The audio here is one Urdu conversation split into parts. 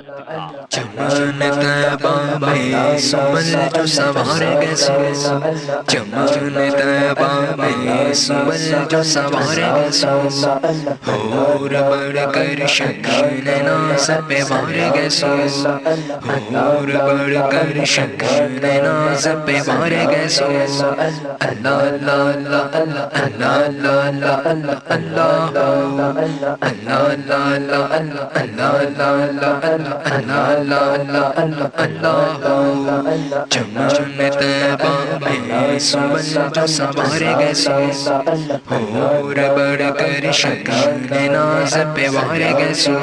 چمن طیبہ میں سنبل جو سوار گسو، چمن طیبہ میں سنبل جو سوار گسو، ہور بڑھ کر شکن ناز پہ وار گسو، ہور بڑھ کر شکن ناز پہ وار گسو، اللہ اللہ اللہ اللہ اللہ اللہ اللہ اللہ اللہ اللہ اللہ اللہ اللہ چمن طیبہ میں سنبل جو سوار گسو، ہور بڑھ کر شکن ناز پہ وار گسو،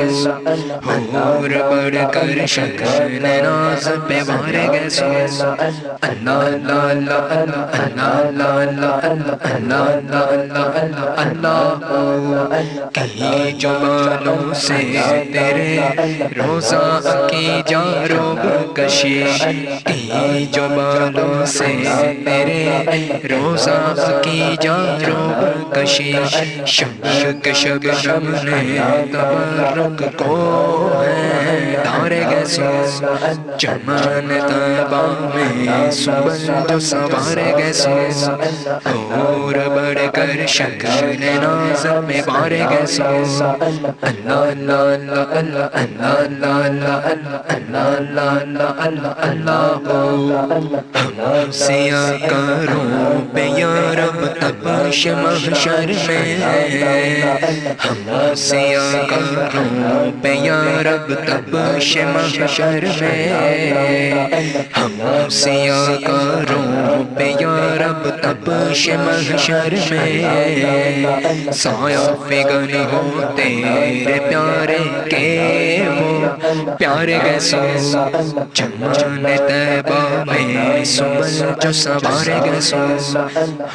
ہور بڑھ کر شکن ناز پہ وار گسو، اللہ اللہ اللہ اللہ اللہ اللہ کہیں جو بالوں سے تیرے روزہ کی جاروب کشی، کہیں جو بالوں سے تیرے روزہ کی جاروب کشی، شب شبنم نے تبرک کو ہے دھار گسو، چمن طیبہ میں سنبل جو سوار گسو، ہور بڑھ کر شکن ناز میں بار گسو، اللہ اللہ اللہ اللہ اللہ اللہ ہم سیاہ کروں پہ یا رب تپش محشر میں، ہم سیاہ کروں پہ یا رب تپش محشر میں، ہم سیاہ کروں پہ یا رب تپش محشر میں، سایہ فگن ہو تیرے پیارے کے وہ پیارے گسو، چمن طیبہ میں سنبل جو سوار گسو،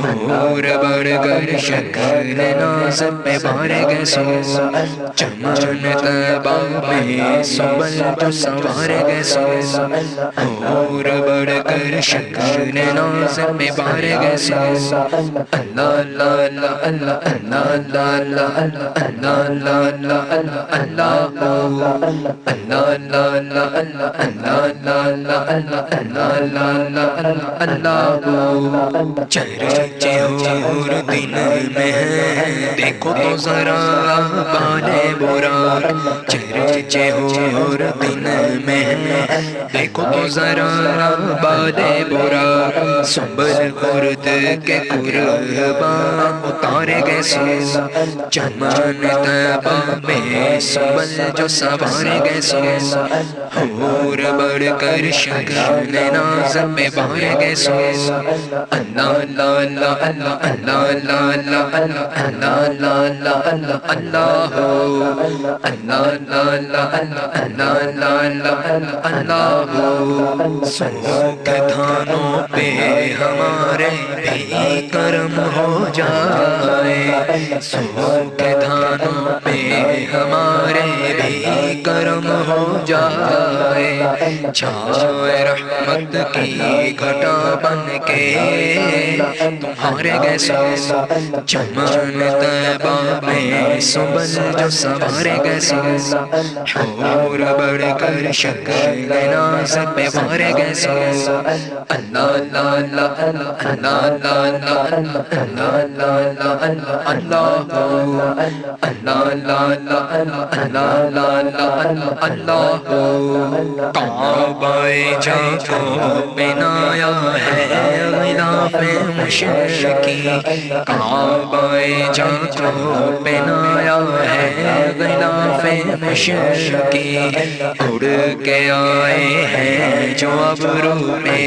ہور بڑھ کر شکن ناز پہ وار گسو، چمن طیبہ میں سنبل جو سوار گسو، ہور بڑھ کر شکن ناز پہ وار گسو، اللہ اللہ اللہ اللہ اللہ اللہ چرچے حور دل میں ہے دیکھو تو ذرا بالے برا، چرچے حور دل میں ہے دیکھو تو ذرا بالے برا، سنبل خورد کے قربان اتارے گسو، چمن طیبہ میں سنبل جو سوار گسو، ہور بڑھ کر شکن ناز پہ وار گسو، اللہ اللہ اللہ اللہ اللہ اللہ اللہ سوکھ دھانوں پہ ہمارے بھی کرم ہو جائے، سوکھ دھانوں پہ ہمارے بھی کرم ہو جائے، چھائے رحمت کی گھٹا بن کے تمہارے گسو، چمن طیبہ میں سنبل جو سوار گسو، ہور بڑھ کر شکن ناز پہ وار گسو، اللہ اللہ اللہ اللہ کعبہ جا کو بنایا ہے غلاف مشرقی، کعبہ جا کو بنایا ہے غلاف مشرقی، اڑ کے آئے ہیں جو ابرو میں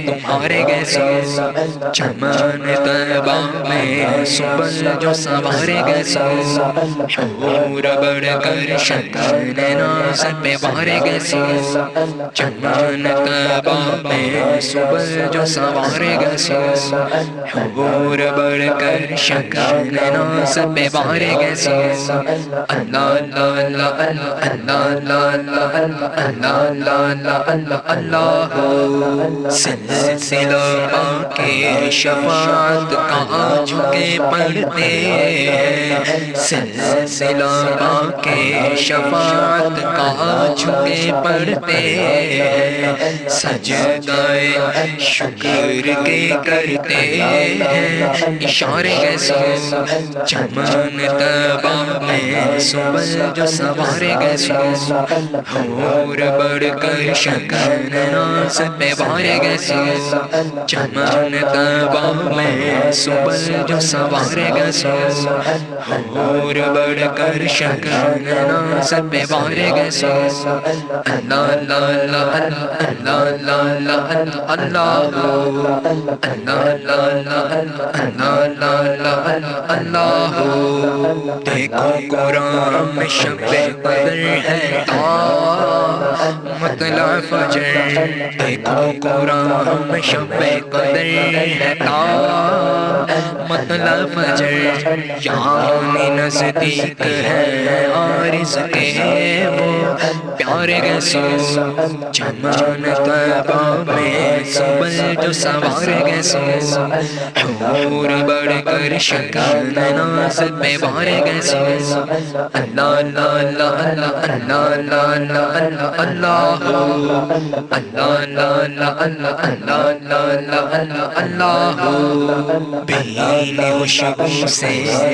تمہارے گسو، چمن طیبہ میں سنبل جو سوار گسو، ہور بڑھ کر شکن ناز پہ وار گسو، چمن طیبہ میں سنبل جو سوار گسو، ہور بڑھ کر شکن ناز پہ وار گسو، اللہ اللہ اللہ اللہ سلسلہ کے شفاعت کا جھکے پڑھتے ہیں، سلسلہ کے شفاعت کا جھکے پڑھتے ہیں، سجدہ شکر کے کرتے ہیں، اشارے کیسے چمن تبا میں صبح جو سوارے گیسے، اور بڑھ کر شکن ناز پہ بھارے گیسے، چمن تبا میں صبح جو سوارے گیسے، اور بڑھ کر شکن ناز پہ بھارے گیسے، اللہ اللہ اللہ اللہ اللہ اللہ اللہ اللہ اللہ، دیکھو قرآن میں شب قدر ہے تا مطلع فجر، دیکھو قرآن میں شب قدر ہے تا مطلع فجر، یعنی نزدیک ہے عارض کے وہ پیارے گیسے، چمن طیبہ میں صبح جو سوارے گیسے، حور بڑھ کر شکن ناز پہ بھارے گیسے، اللہ اللہ اللہ اللہ اللہ اللہ اللہ اللہ اللہ اللہ، بین خوشبو سے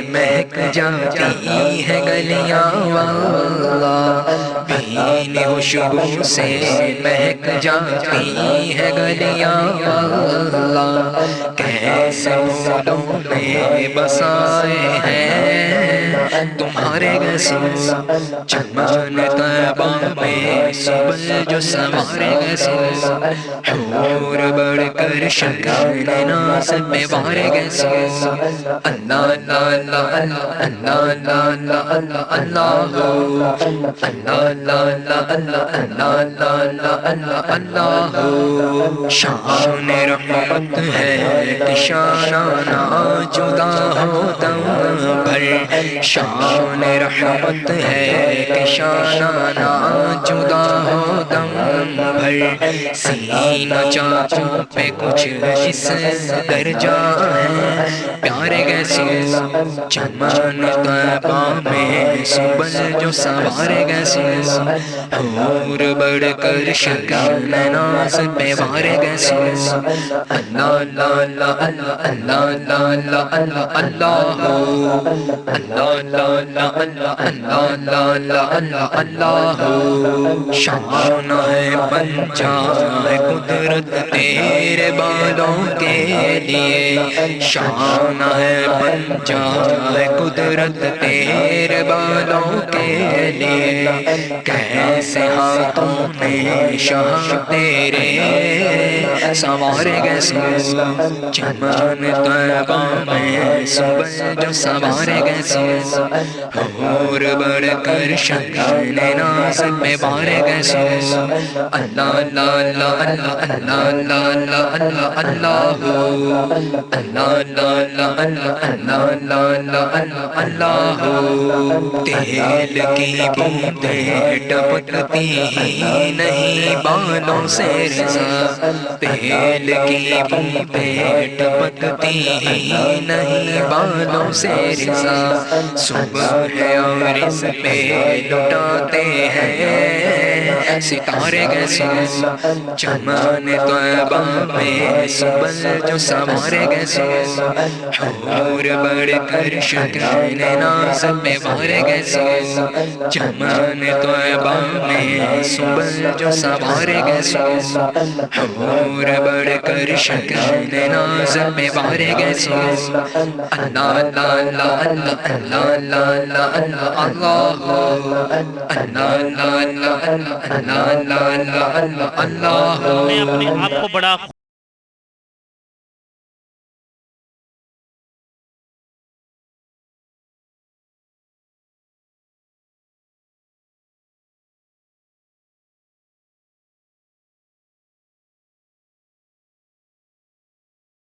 مہک جاتی ہے گلیاں واللہ، بین خوشبو سے مہک جاتی ہے گلیاں واللہ، کیسے پھولوں میں بسائے ہیں تمہارے گیسے، چمن طیبہ میں صبح جو سوارے گیسے، حور بڑھ کر شکن ناز پہ بھارے گیسے، اللہ اللہ اللہ اللہ اللہ اللہ اللہ اللہ اللہ، شان رحمت ہے کہ شانہ نہ جدا ہو دم بھر، شان رحمت ہے کہ شانہ نہ جدا ہو دم بھر، سینہ چاچوں پہ کچھ اس درجہ ہے پیارے گیسے، چمن طیبہ میں صبح جو سوارے گیسے، حور بڑھ کر شکن ناز پہ بھارے گیسے، اللہ اللہ اللہ اللہ اللہ اللہ اللہ اللہ اللہ، شان ہے پنجہ قدرت تیرے بالوں کے لیے، شان ہے پنجہ قدرت تیرے بالوں کے لیے، کیسے ہاتھوں میں شاہ تیرے سوارے گیسے، چمن طیبہ میں صبح جو سوارے گیسے، حور بڑھ کر شکن ناز پہ بھارے گیسے، اللہ اللہ اللہ اللہ اللہ اللہ اللہ اللہ اللہ اللہ، تیل کی بوندیں ٹپکتی ہی نہیں بالوں سے رضا، تیل کی بوندیں ٹپکتی ہی نہیں بالوں سے رضا، صبح ہے اور اس پہ لٹاتے ہیں ستارے گیسے، چمن طیبہ میں صبح جو سوارے گیسے، حور بڑھ کر شکن ناز پہ بھارے گیسے، چمن طیبہ میں صبح جو سوارے گیسے، حور بڑھ کر شکن ناز پہ بھارے گیسے، اللہ اللہ اللہ اللہ اللہ اللہ اللہ اللہ اللہ اللہ اللہ اللہ اللہ، میں اپنے آپ کو بڑا